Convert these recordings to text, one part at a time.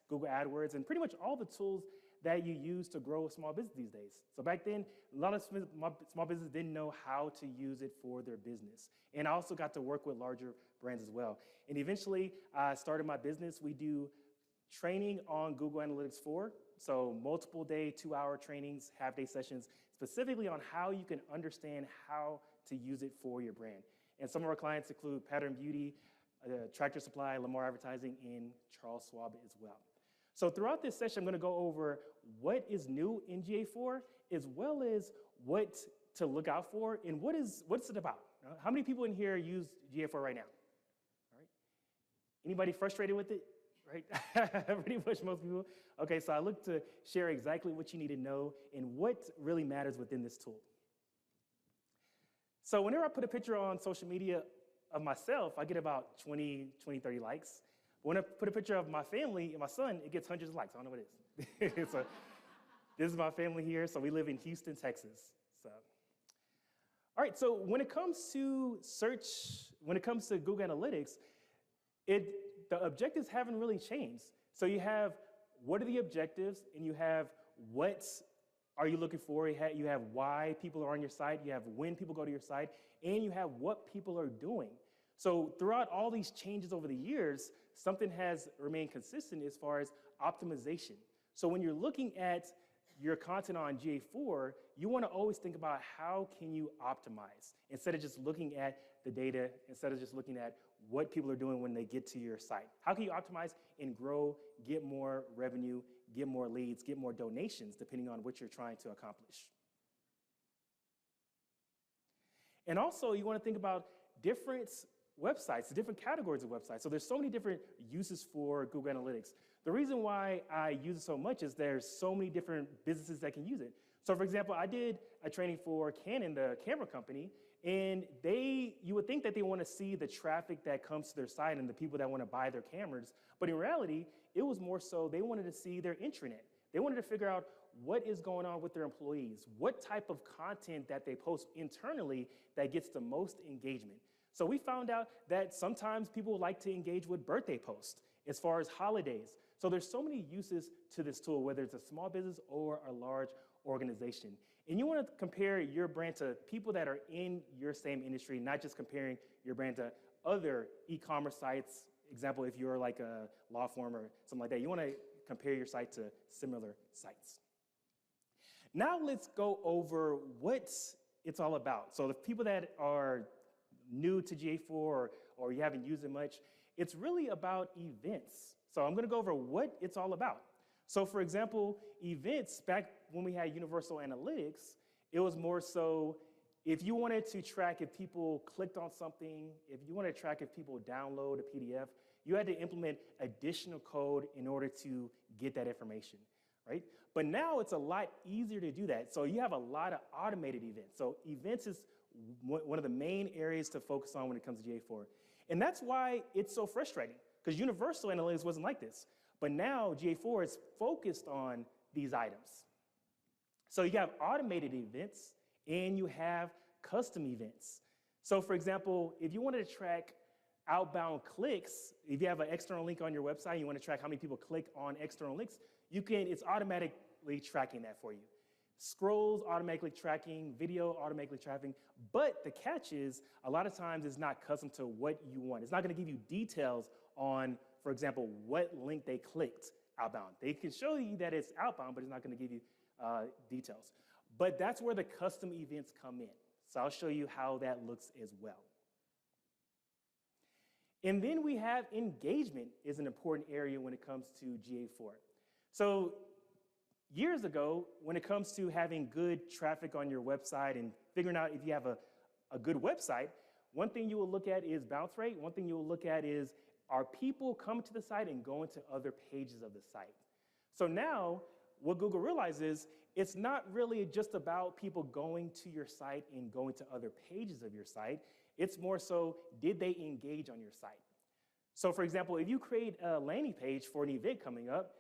Google AdWords, and pretty much all the tools that you use to grow a small business these days. So back then, a lot of small businesses didn't know how to use it for their business. And I also got to work with larger brands as well. And eventually, I started my business. We do training on Google Analytics 4, so multiple day, 2-hour trainings, half-day sessions, specifically on how you can understand how to use it for your brand. And some of our clients include Pattern Beauty, Tractor Supply, Lamar Advertising, and Charles Schwab as well. So throughout this session, I'm going to go over what is new in GA4, as well as what to look out for, and what's it about. How many people in here use GA4 right now? All right. Anybody frustrated with it? Right? Pretty much most people. Okay, so I look to share exactly what you need to know and what really matters within this tool. So whenever I put a picture on social media of myself, I get about 20, 30 likes. But when I put a picture of my family and my son, it gets hundreds of likes. I don't know what it is. So this is my family here. So we live in Houston, Texas. So, all right, so when it comes to search, when it comes to Google Analytics, the objectives haven't really changed. So you have what are the objectives, and you have what are you looking for. You have why people are on your site, you have when people go to your site, and you have what people are doing. So throughout all these changes over the years, something has remained consistent as far as optimization. So when you're looking at your content on GA4, you want to always think about how can you optimize instead of just looking at the data, instead of just looking at what people are doing when they get to your site. How can you optimize and grow, get more revenue, get more leads, get more donations, depending on what you're trying to accomplish. And also, you want to think about different websites, the different categories of websites. So there's so many different uses for Google Analytics. The reason why I use it so much is there's so many different businesses that can use it. So for example, I did a training for Canon, the camera company, and you would think that they want to see the traffic that comes to their site and the people that want to buy their cameras, but in reality, it was more so they wanted to see their intranet. They wanted to figure out what is going on with their employees, what type of content that they post internally that gets the most engagement. So we found out that sometimes people like to engage with birthday posts as far as holidays. So there's so many uses to this tool, whether it's a small business or a large organization. And you want to compare your brand to people that are in your same industry, not just comparing your brand to other e-commerce sites. Example, if you're like a law firm or something like that, you want to compare your site to similar sites. Now let's go over what it's all about. So the people that are new to GA4 or you haven't used it much, it's really about events. So I'm going to go over what it's all about. So for example, events, back when we had Universal Analytics, it was more so if you wanted to track if people clicked on something, if you wanted to track if people download a PDF, you had to implement additional code in order to get that information, right? But now it's a lot easier to do that. So you have a lot of automated events. So events is one of the main areas to focus on when it comes to GA4. And that's why it's so frustrating, because Universal Analytics wasn't like this. But now GA4 is focused on these items. So you have automated events and you have custom events. So for example, if you wanted to track outbound clicks, if you have an external link on your website, and you want to track how many people click on external links, it's automatically tracking that for you. Scrolls automatically tracking, video automatically tracking, but the catch is a lot of times it's not custom to what you want. It's not going to give you details on, for example, what link they clicked outbound. They can show you that it's outbound, but it's not going to give you details. But that's where the custom events come in. So I'll show you how that looks as well. And then we have engagement is an important area when it comes to GA4. So years ago, when it comes to having good traffic on your website and figuring out if you have a good website, one thing you will look at is bounce rate. One thing you will look at is, are people coming to the site and going to other pages of the site? So now, what Google realizes, it's not really just about people going to your site and going to other pages of your site. It's more so, did they engage on your site? So for example, if you create a landing page for an event coming up,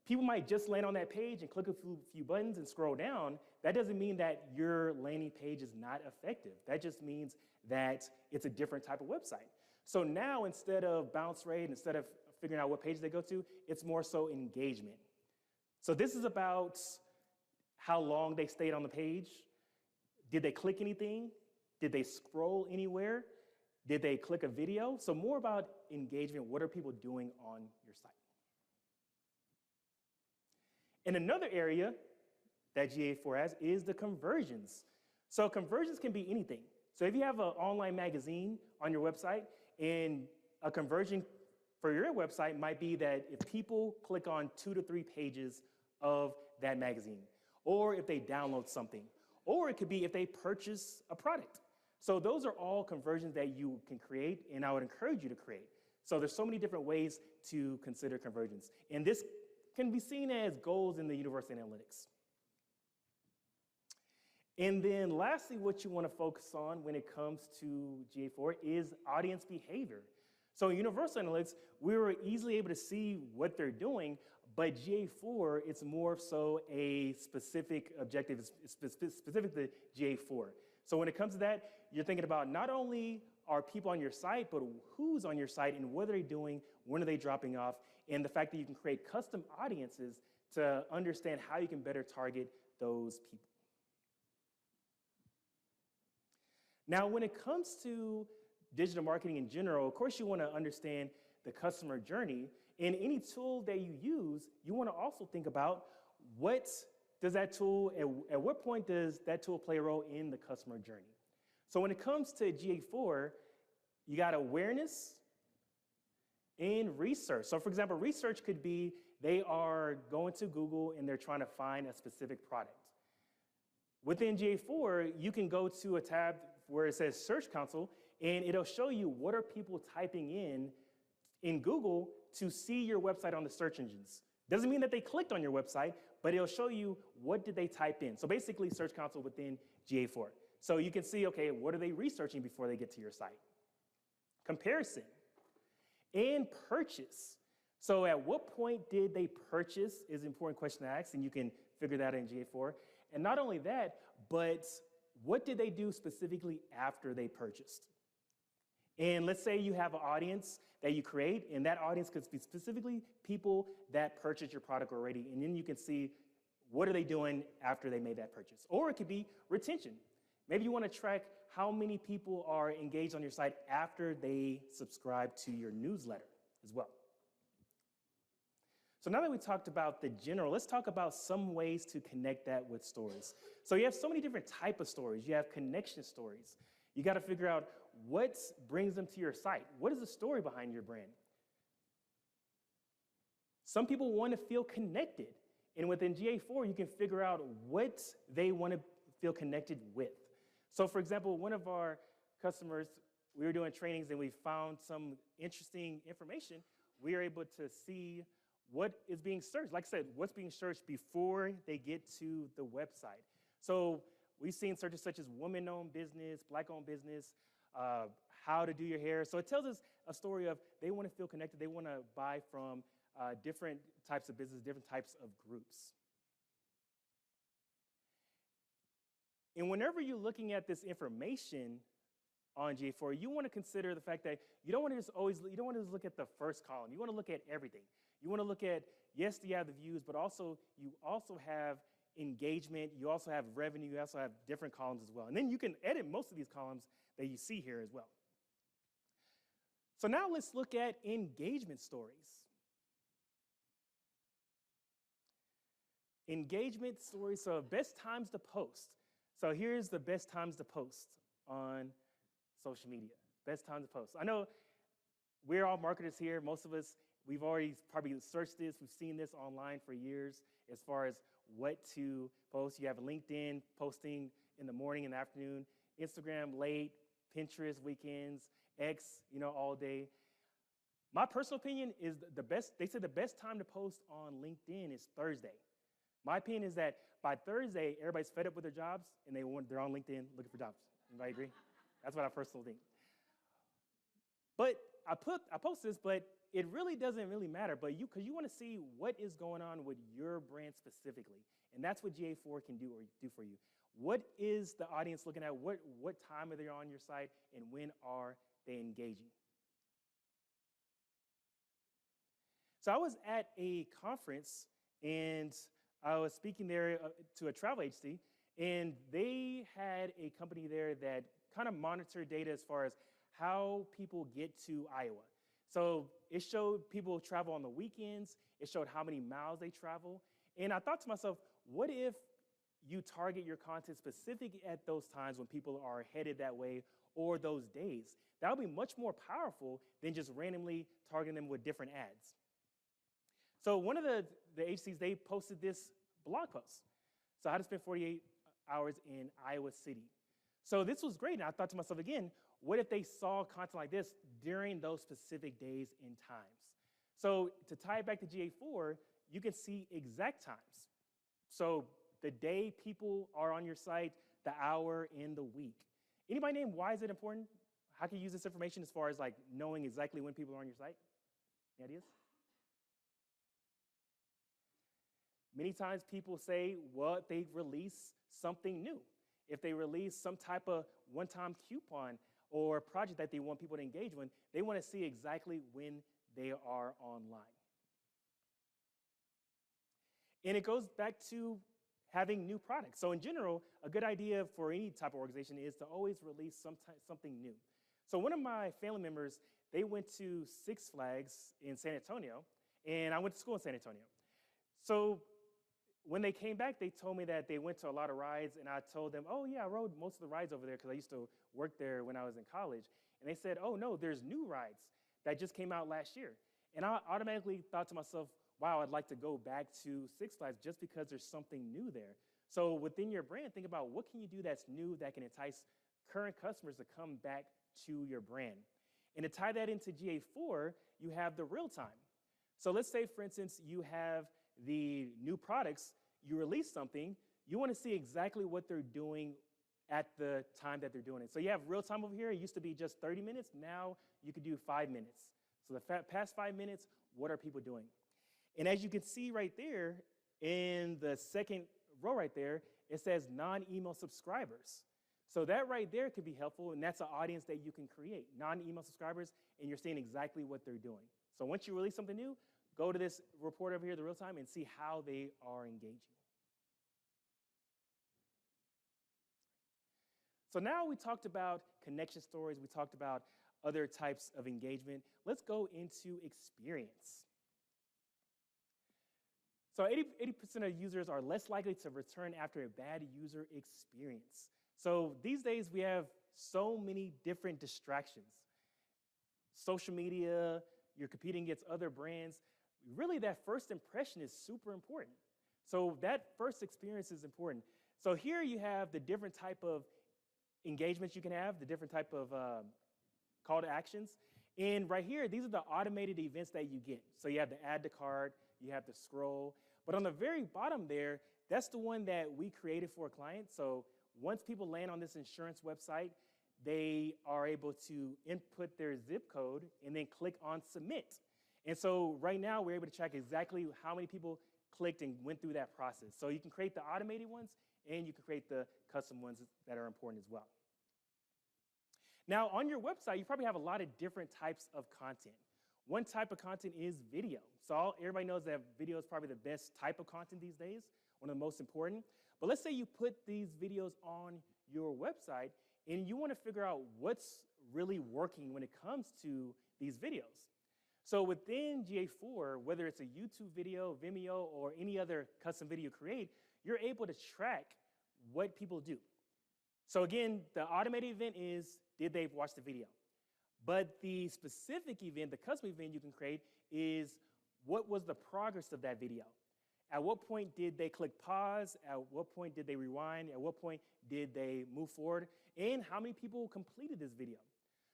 people might just land on that page and click a few buttons and scroll down. That doesn't mean that your landing page is not effective. That just means that it's a different type of website. So now, instead of bounce rate, instead of figuring out what page they go to. It's more so engagement. So this is about how long they stayed on the page. Did they click anything? Did they scroll anywhere? Did they click a video? So more about engagement. What are people doing on your site? And another area that GA4 has is the conversions. So conversions can be anything. So if you have an online magazine on your website, and a conversion for your website might be that if people click on 2 to 3 pages of that magazine, or if they download something, or it could be if they purchase a product. So those are all conversions that you can create, and I would encourage you to create. So there's so many different ways to consider conversions. And this can be seen as goals in the Universal Analytics. And then lastly, what you want to focus on when it comes to GA4 is audience behavior. So in Universal Analytics, we were easily able to see what they're doing, but GA4, it's more so a specific objective, it's specific to GA4. So when it comes to that, you're thinking about not only are people on your site, but who's on your site and what are they doing, when are they dropping off, and the fact that you can create custom audiences to understand how you can better target those people. Now, when it comes to digital marketing in general, of course, you want to understand the customer journey. In any tool that you use, you want to also think about what does that tool, at what point does that tool play a role in the customer journey? So when it comes to GA4, you got awareness and research. So for example, research could be they are going to Google and they're trying to find a specific product. Within GA4, you can go to a tab where it says Search Console, and it'll show you what are people typing in Google to see your website on the search engines. Doesn't mean that they clicked on your website, but it'll show you what did they type in. So basically, Search Console within GA4. So you can see, okay, what are they researching before they get to your site? Comparison and purchase. So at what point did they purchase is an important question to ask, and you can figure that out in GA4. And not only that, but what did they do specifically after they purchased? And let's say you have an audience that you create, and that audience could be specifically people that purchased your product already, and then you can see what are they doing after they made that purchase. Or it could be retention. Maybe you want to track how many people are engaged on your site after they subscribe to your newsletter as well. So now that we talked about the general, let's talk about some ways to connect that with stories. So you have so many different types of stories. You have connection stories. You got to figure out what brings them to your site. What is the story behind your brand? Some people want to feel connected. And within GA4, you can figure out what they want to feel connected with. So for example, one of our customers, we were doing trainings and we found some interesting information. We were able to see what is being searched. Like I said, what's being searched before they get to the website. So we've seen searches such as woman-owned business, black-owned business, how to do your hair. So it tells us a story of they want to feel connected. They want to buy from different types of business, different types of groups. And whenever you're looking at this information on GA4, you want to consider the fact that you don't want to just look at the first column. You want to look at everything. You want to look at, yes, you have the views, but also you also have engagement, you also have revenue, you also have different columns as well. And then you can edit most of these columns that you see here as well. So now let's look at engagement stories. Engagement stories, so best times to post. So here's the best times to post on social media. Best times to post. I know we're all marketers here. Most of us, we've already probably searched this. We've seen this online for years as far as what to post. You have LinkedIn posting in the morning and afternoon, Instagram late, Pinterest weekends, X, all day. My personal opinion is the best, they say the best time to post on LinkedIn is Thursday. My opinion is that by Thursday, everybody's fed up with their jobs and they're on LinkedIn looking for jobs. Anybody agree? That's what I personally think. But I post this, but it really doesn't really matter. But because you want to see what is going on with your brand specifically, and that's what GA4 can do for you. What is the audience looking at? What time are they on your site, and when are they engaging? So I was at a conference, and I was speaking there to a travel agency, and they had a company there that kind of monitored data as far as how people get to Iowa. So it showed people travel on the weekends, it showed how many miles they travel, and I thought to myself, what if you target your content specific at those times when people are headed that way or those days? That would be much more powerful than just randomly targeting them with different ads. So one of the agencies, they posted this blog post. So how to spend 48 hours in Iowa City. So this was great, and I thought to myself again, what if they saw content like this during those specific days and times? So to tie it back to GA4, you can see exact times. So the day people are on your site, the hour, and the week. Anybody name why is it important? How can you use this information as far as like knowing exactly when people are on your site? Any ideas? Many times people say, well, they release something new. If they release some type of one-time coupon or project that they want people to engage with, they want to see exactly when they are online. And it goes back to having new products. So in general, a good idea for any type of organization is to always release something new. So one of my family members, they went to Six Flags in San Antonio, and I went to school in San Antonio. So when they came back, they told me that they went to a lot of rides, and I told them, oh yeah, I rode most of the rides over there because I used to work there when I was in college. And they said, oh no, there's new rides that just came out last year. And I automatically thought to myself, wow, I'd like to go back to Six Flags just because there's something new there. So within your brand, think about what can you do that's new that can entice current customers to come back to your brand. And to tie that into GA4, you have the real time. So let's say, for instance, you have the new products, you release something, you want to see exactly what they're doing at the time that they're doing it. So you have real time over here. It used to be just 30 minutes. Now you could do 5 minutes. So the past 5 minutes, what are people doing? And as you can see right there, in the second row right there, it says non-email subscribers. So that right there could be helpful, and that's an audience that you can create, non-email subscribers, and you're seeing exactly what they're doing. So once you release something new, go to this report over here, the real time, and see how they are engaging. So now we talked about connection stories, we talked about other types of engagement. Let's go into experience. So 80% of users are less likely to return after a bad user experience. So these days we have so many different distractions. Social media, you're competing against other brands. Really, that first impression is super important. So that first experience is important. So here you have the different type of engagements you can have, the different type of call to actions. And right here, these are the automated events that you get. So you have the add to cart, you have the scroll. But on the very bottom there, that's the one that we created for a client. So once people land on this insurance website, they are able to input their zip code and then click on submit. And so right now, we're able to track exactly how many people clicked and went through that process. So you can create the automated ones, and you can create the custom ones that are important as well. Now, on your website, you probably have a lot of different types of content. One type of content is video. So everybody knows that video is probably the best type of content these days, one of the most important. But let's say you put these videos on your website, and you want to figure out what's really working when it comes to these videos. So within GA4, whether it's a YouTube video, Vimeo, or any other custom video you create, you're able to track what people do. So again, the automated event is, did they watch the video? But the specific event, the custom event you can create is, what was the progress of that video? At what point did they click pause? At what point did they rewind? At what point did they move forward? And how many people completed this video?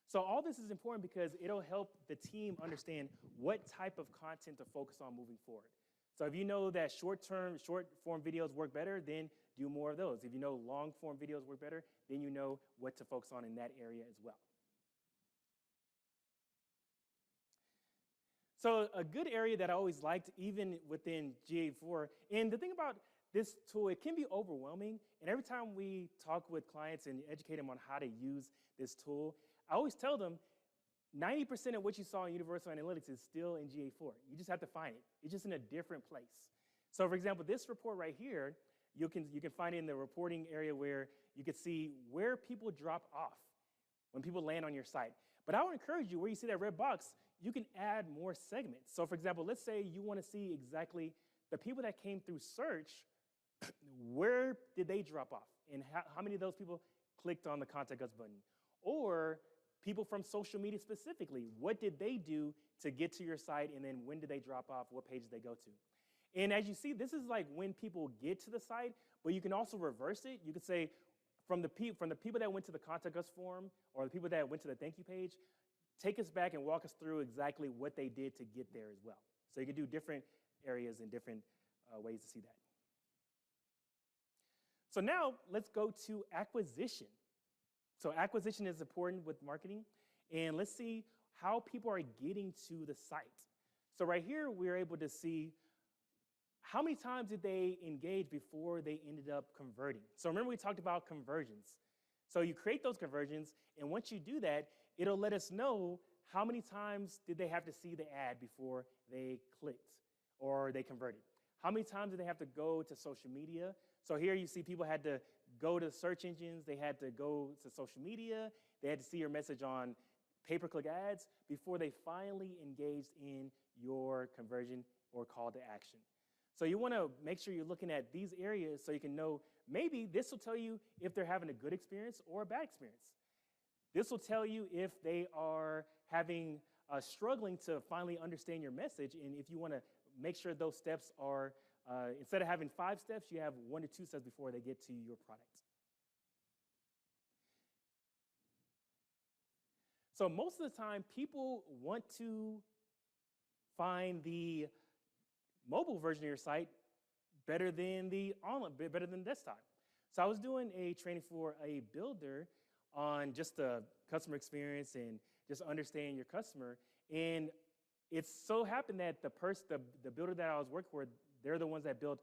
So all this is important because it'll help the team understand what type of content to focus on moving forward. So if you know that short-form videos work better, then do more of those. If you know long-form videos work better, then you know what to focus on in that area as well. So a good area that I always liked, even within GA4, and the thing about this tool, it can be overwhelming, and every time we talk with clients and educate them on how to use this tool, I always tell them, 90% of what you saw in Universal Analytics is still in GA4. You just have to find it. It's just in a different place. So for example, this report right here, you can find it in the reporting area where you can see where people drop off when people land on your site. But I would encourage you, where you see that red box, you can add more segments. So for example, let's say you want to see exactly the people that came through search, where did they drop off? And how many of those people clicked on the Contact Us button? Or people from social media specifically, what did they do to get to your site, and then when did they drop off, what page did they go to? And as you see, this is like when people get to the site, but you can also reverse it. You could say from the people that went to the Contact Us form or the people that went to the thank you page, take us back and walk us through exactly what they did to get there as well. So you can do different areas and different ways to see that. So now let's go to acquisition. So acquisition is important with marketing. And let's see how people are getting to the site. So right here, we're able to see how many times did they engage before they ended up converting. So remember we talked about conversions. So you create those conversions, and once you do that, it'll let us know how many times did they have to see the ad before they clicked or they converted. How many times did they have to go to social media? So here you see people had to go to search engines, they had to go to social media, they had to see your message on pay-per-click ads before they finally engaged in your conversion or call to action. So you want to make sure you're looking at these areas so you can know maybe this will tell you if they're having a good experience or a bad experience. This will tell you if they are having struggling to finally understand your message, and if you want to make sure those steps are, instead of having 5 steps, you have 1 to 2 steps before they get to your product. So most of the time, people want to find the mobile version of your site better than the online, better than desktop. So I was doing a training for a builder on just the customer experience and just understanding your customer. And it so happened that the builder that I was working with, they're the ones that built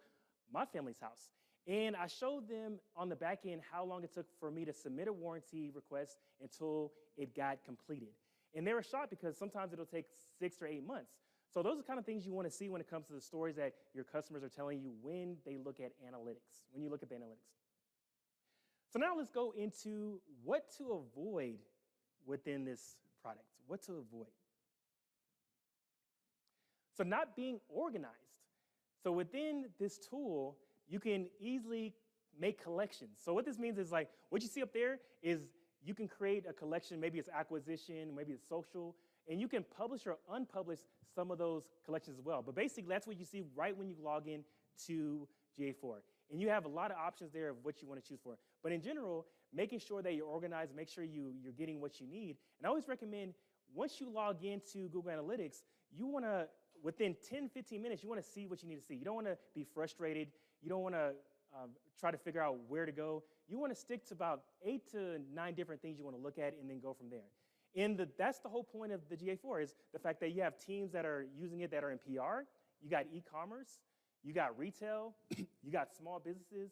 my family's house. And I showed them on the back end how long it took for me to submit a warranty request until it got completed. And they were shocked because sometimes it'll take 6 or 8 months. So those are the kind of things you want to see when it comes to the stories that your customers are telling you when they look at analytics, when you look at the analytics. So now let's go into what to avoid within this product, what to avoid. So not being organized. So within this tool, you can easily make collections. So what this means is like, what you see up there is you can create a collection, maybe it's acquisition, maybe it's social, and you can publish or unpublish some of those collections as well. But basically, that's what you see right when you log in to GA4. And you have a lot of options there of what you want to choose for. But in general, making sure that you're organized, make sure you're getting what you need. And I always recommend, once you log into Google Analytics, you want to, within 10, 15 minutes, you want to see what you need to see. You don't want to be frustrated. You don't want to try to figure out where to go. You want to stick to about 8 to 9 different things you want to look at and then go from there. And that's the whole point of the GA4 is the fact that you have teams that are using it that are in PR. You got e-commerce. You got retail. You got small businesses.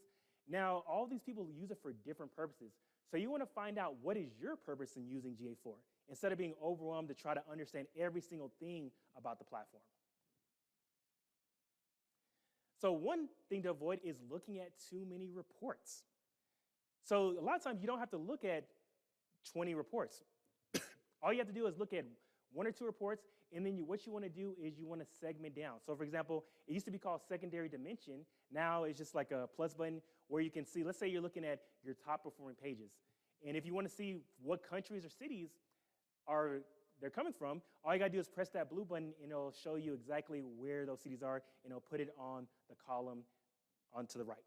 Now, all these people use it for different purposes. So you want to find out what is your purpose in using GA4 instead of being overwhelmed to try to understand every single thing about the platform. So one thing to avoid is looking at too many reports. So a lot of times you don't have to look at 20 reports. All you have to do is look at 1 or 2 reports, and then what you want to do is you want to segment down. So for example, it used to be called secondary dimension. Now it's just like a plus button where you can see, let's say you're looking at your top performing pages. And if you want to see what countries or cities they're coming from, all you got to do is press that blue button, and it'll show you exactly where those cities are, and it'll put it on the column onto the right.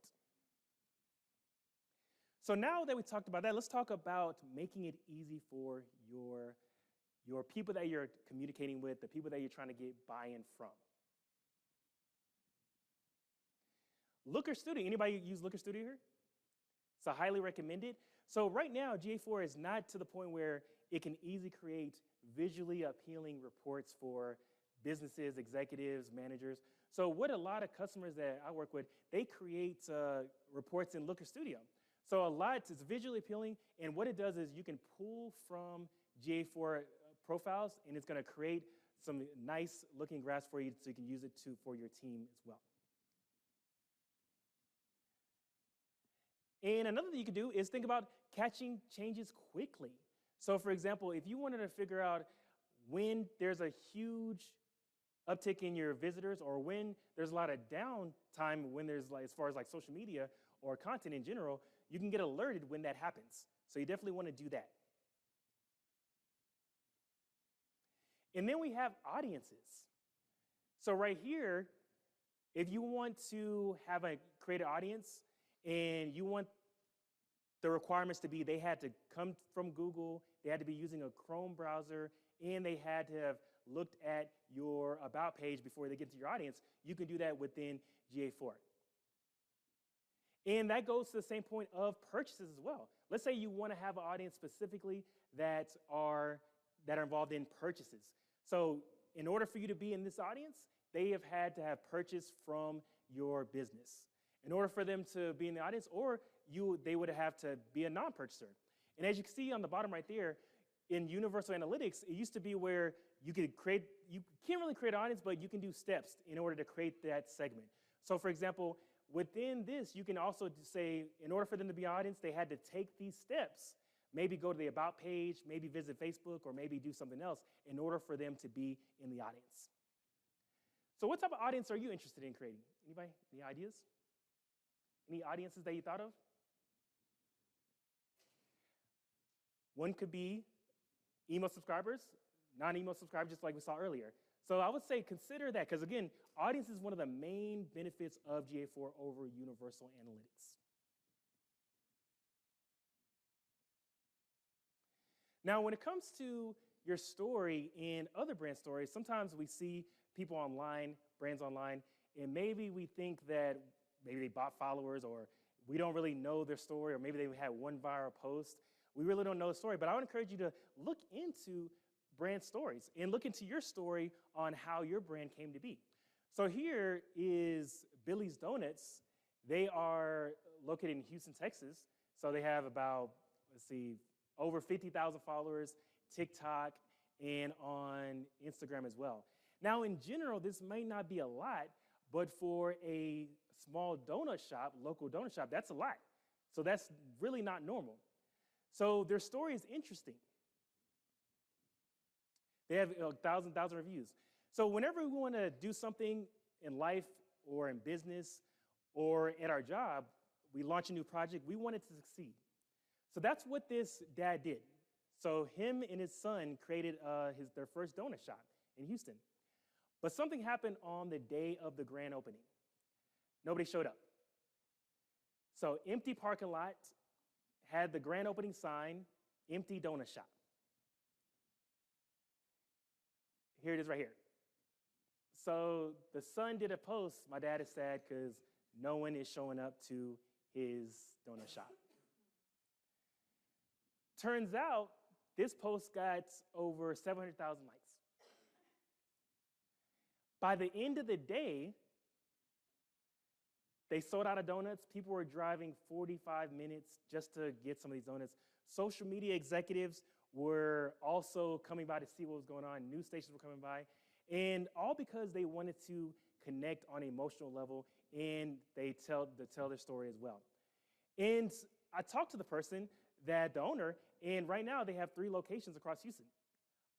So now that we talked about that, let's talk about making it easy for your people that you're communicating with, the people that you're trying to get buy-in from. Looker Studio, anybody use Looker Studio here? So I highly recommend it. So right now, GA4 is not to the point where it can easily create visually appealing reports for businesses, executives, managers. So what a lot of customers that I work with, they create reports in Looker Studio. So it's visually appealing, and what it does is you can pull from GA4 profiles, and it's going to create some nice looking graphs for you so you can use it for your team as well. And another thing you can do is think about catching changes quickly. So for example, if you wanted to figure out when there's a huge uptick in your visitors or when there's a lot of downtime when there's as far as social media or content in general, you can get alerted when that happens. So you definitely want to do that. And then we have audiences. So right here, if you want to create an audience and you want the requirements to be they had to come from Google, they had to be using a Chrome browser, and they had to have looked at your About page before they get to your audience, you can do that within GA4. And that goes to the same point of purchases as well. Let's say you want to have an audience specifically that are involved in purchases. So in order for you to be in this audience, they have had to have purchased from your business. In order for them to be in the audience, or they would have to be a non-purchaser. And as you can see on the bottom right there, in Universal Analytics, it used to be where you can't really create an audience, but you can do steps in order to create that segment. So for example, within this, you can also say, in order for them to be an audience, they had to take these steps, maybe go to the About page, maybe visit Facebook, or maybe do something else in order for them to be in the audience. So what type of audience are you interested in creating? Anybody? Any ideas? Any audiences that you thought of? One could be email subscribers, non-email subscribers, just like we saw earlier. So I would say consider that, because again, audience is one of the main benefits of GA4 over Universal Analytics. Now, when it comes to your story and other brand stories, sometimes we see people online, brands online, and maybe we think that maybe they bought followers, or we don't really know their story, or maybe they had one viral post. We really don't know the story, but I would encourage you to look into brand stories and look into your story on how your brand came to be. So here is Billy's Donuts. They are located in Houston, Texas. So they have about, over 50,000 followers, TikTok, and on Instagram as well. Now, in general, this may not be a lot, but for a small donut shop, local donut shop, that's a lot. So that's really not normal. So their story is interesting. They have 1,000 reviews. So whenever we want to do something in life or in business or at our job, we launch a new project, we want it to succeed. So that's what this dad did. So him and his son created their first donut shop in Houston. But something happened on the day of the grand opening. Nobody showed up. So empty parking lot, had the grand opening sign, empty donut shop. Here it is right here. So the son did a post. My dad is sad because no one is showing up to his donut shop. Turns out this post got over 700,000 likes. By the end of the day, they sold out of donuts. People were driving 45 minutes just to get some of these donuts. Social media executives were also coming by to see what was going on. News stations were coming by. And all because they wanted to connect on an emotional level, and they tell their story as well. And I talked to the owner, and right now they have 3 locations across Houston,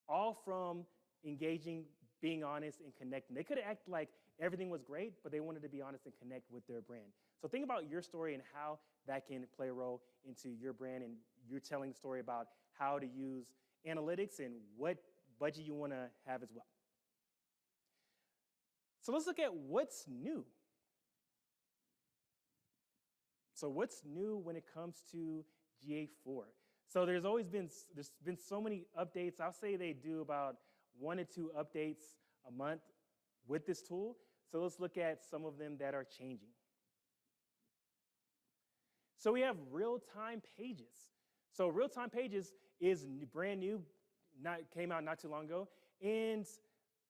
all from engaging, being honest, and connecting. They could have acted like everything was great, but they wanted to be honest and connect with their brand. So think about your story and how that can play a role into your brand, and you're telling the story about how to use analytics and what budget you want to have as well. So let's look at what's new. So what's new when it comes to GA4? So there's been so many updates. I'll say they do about 1 to 2 updates a month with this tool. So let's look at some of them that are changing. So we have real-time pages. So real-time pages is brand new, came out not too long ago. And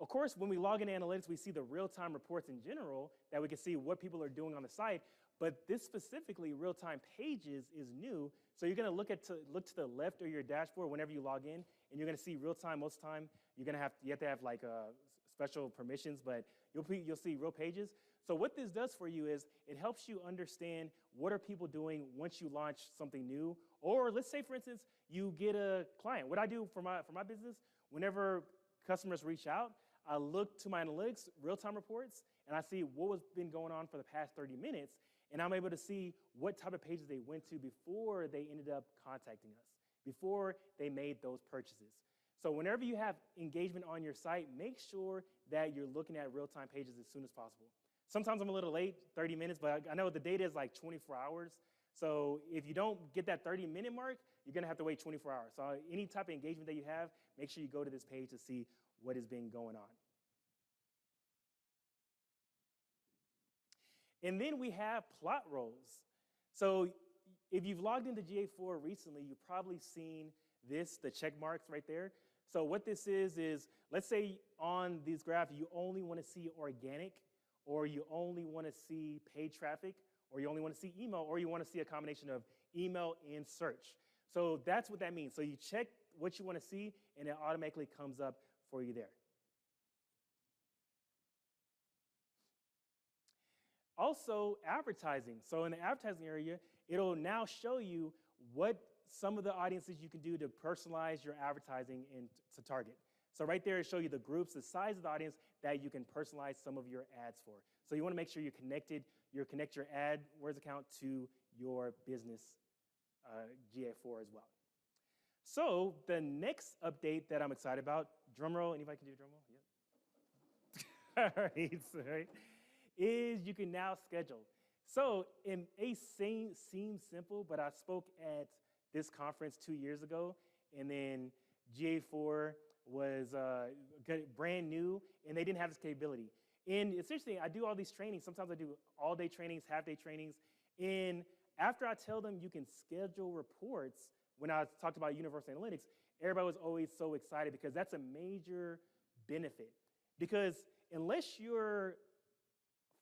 of course, when we log into analytics, we see the real-time reports in general that we can see what people are doing on the site. But this specifically, real-time pages, is new. So you're going to look to the left of your dashboard whenever you log in, and you're going to see real time most of the time. You have to have like special permissions, but you'll see real pages. So what this does for you is it helps you understand what are people doing once you launch something new. Or let's say, for instance, you get a client. What I do for my business, whenever customers reach out, I look to my analytics, real-time reports, and I see what has been going on for the past 30 minutes, and I'm able to see what type of pages they went to before they ended up contacting us, before they made those purchases. So whenever you have engagement on your site, make sure that you're looking at real-time pages as soon as possible. Sometimes I'm a little late, 30 minutes, but I know the data is like 24 hours. So if you don't get that 30-minute mark, you're going to have to wait 24 hours. So any type of engagement that you have, make sure you go to this page to see what has been going on. And then we have plot roles. So if you've logged into GA4 recently, you've probably seen this, the check marks right there. So what this is let's say on these graphs, you only want to see organic, or you only want to see paid traffic, or you only want to see email, or you want to see a combination of email and search. So that's what that means. So you check what you want to see, and it automatically comes up for you there. Also, advertising. So in the advertising area, it'll now show you what some of the audiences you can do to personalize your advertising and to target. So right there, it'll show you the groups, the size of the audience that you can personalize some of your ads for. So you want to make sure you connect your AdWords account to your business GA4 as well. So the next update that I'm excited about, drum roll, anybody can do a drum roll? Yep. All right, sorry. Is you can now schedule. So it may seem simple, but I spoke at this conference 2 years ago, and then GA4 was brand new, and they didn't have this capability. And it's interesting, I do all these trainings. Sometimes I do all-day trainings, half-day trainings, and after I tell them you can schedule reports, when I talked about universal analytics, everybody was always so excited because that's a major benefit. Because unless your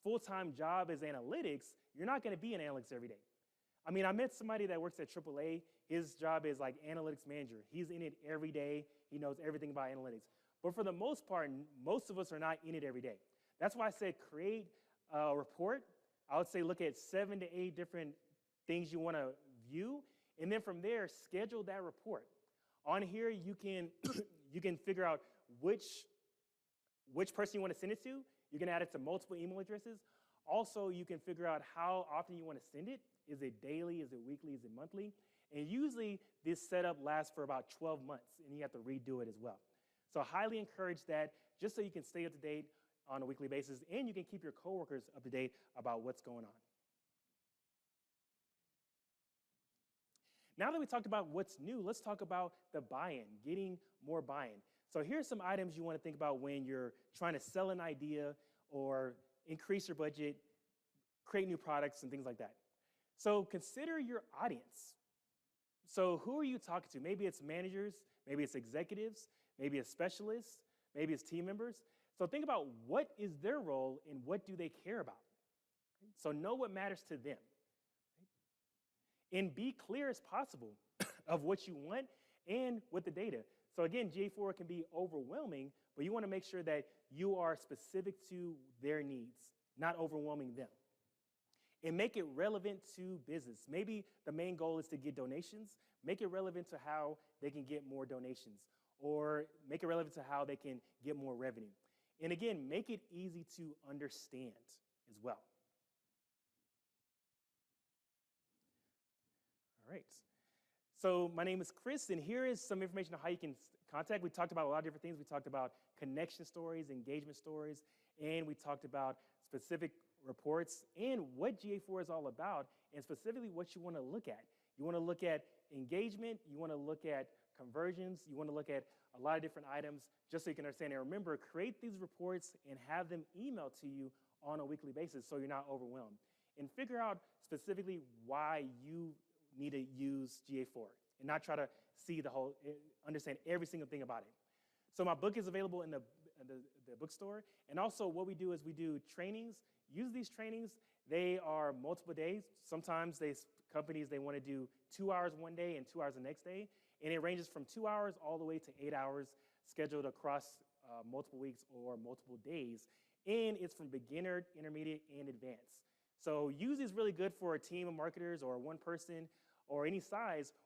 full-time job is analytics, you're not going to be in analytics every day. I mean, I met somebody that works at AAA. His job is like analytics manager. He's in it every day. He knows everything about analytics. But for the most part, most of us are not in it every day. That's why I said create a report. I would say look at 7 to 8 different things you want to view, and then from there, schedule that report. On here, you can you can figure out which person you want to send it to. You can add it to multiple email addresses. Also, you can figure out how often you want to send it. Is it daily? Is it weekly? Is it monthly? And usually, this setup lasts for about 12 months, and you have to redo it as well. So I highly encourage that just so you can stay up to date on a weekly basis, and you can keep your coworkers up to date about what's going on. Now that we talked about what's new, let's talk about the buy-in, getting more buy-in. So here's some items you want to think about when you're trying to sell an idea or increase your budget, create new products, and things like that. So consider your audience. So who are you talking to? Maybe it's managers, maybe it's executives, maybe it's specialists, maybe it's team members. So think about what is their role and what do they care about. So know what matters to them. And be clear as possible of what you want and with the data. So again, GA4 can be overwhelming, but you want to make sure that you are specific to their needs, not overwhelming them. And make it relevant to business. Maybe the main goal is to get donations. Make it relevant to how they can get more donations, or make it relevant to how they can get more revenue. And again, make it easy to understand as well. All right. So my name is Chris, and here is some information on how you can contact. We talked about a lot of different things. We talked about connection stories, engagement stories, and we talked about specific reports and what GA4 is all about, and specifically what you want to look at. You want to look at engagement. You want to look at conversions. You want to look at a lot of different items just so you can understand. And remember, create these reports and have them emailed to you on a weekly basis so you're not overwhelmed. And figure out specifically why you need to use GA4 and not try to see understand every single thing about it. So my book is available in the bookstore. And also what we do is we do trainings. Use these trainings. They are multiple days. Sometimes companies, they want to do 2 hours one day and 2 hours the next day. And it ranges from 2 hours all the way to 8 hours, scheduled across multiple weeks or multiple days. And it's from beginner, intermediate, and advanced. So usually it's really good for a team of marketers or one person or any size